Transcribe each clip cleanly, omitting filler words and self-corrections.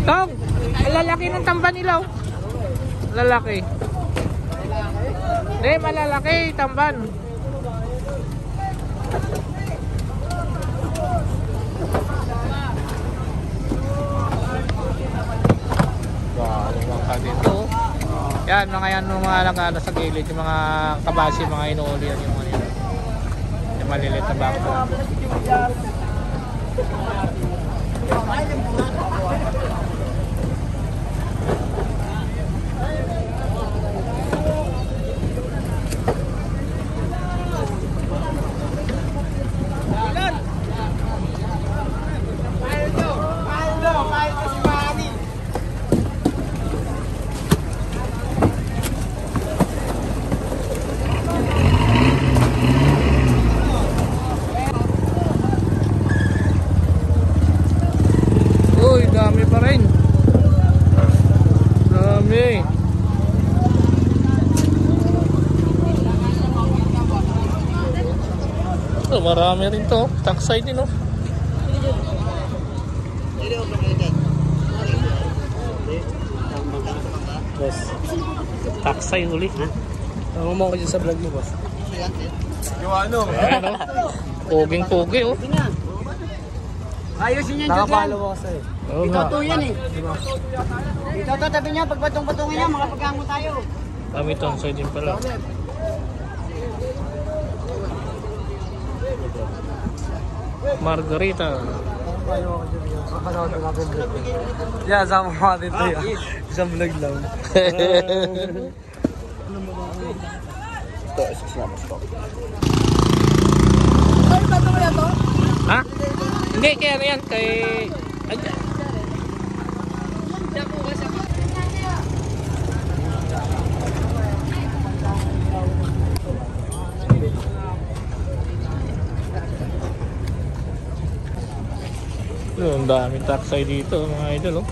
Tom, ang lalaki ng tamba nila. Oh. Lalaki. Hindi, malalaki, tamban. Wow, dito. Yan, mga yan, mga nagana sa gilid, yung mga kabasi, mga inuuli yan, yung mga yun. Yung malilit na bangko. Dami pa rin. Dami. Oh, marami rin to. Taksay din, oh. Yes. Taksay huli. Ano mo ko dyan sa vlog mo, boss? Yung ano? Poging-pogi, oh. Ayusin yan, Nakapalo ko kasi. Ito to yan eh. Ito to, tabi niya, pag batong-batongin niya, makapaghango tayo. Kami to, sa din pala. Margarita. Yeah, sama mo natin ito yan. Isang vlog lang. Ito, isasama ko. Ano ba ito kaya to? Ha? Hindi, kaya yan. Kay... Ang daming taksay dito, mga idol, oh.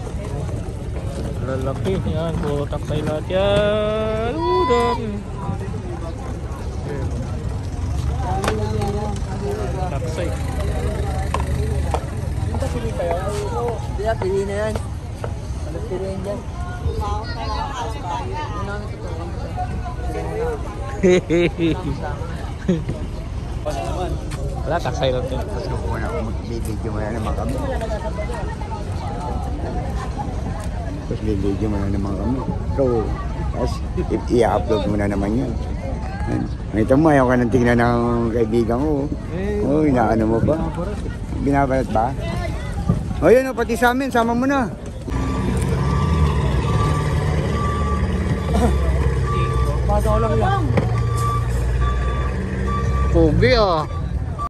Lalaki, yan. Puro taksay lahat yan. Dami. Taksay. Pili kayo? Hindi, pili na yan. Ano piliin dyan? Wala, taksay lang ito. Tapos kung magbibideo mo na naman kami. So, tapos i-upload mo na naman yun. Ito mo, ayaw ka nang tingnan ng kaibigan ko. Oh, inaano mo ba? Binabalat ba? O yun, pati sa amin, sama mo na. Pasok lang yan. Pogi, ah.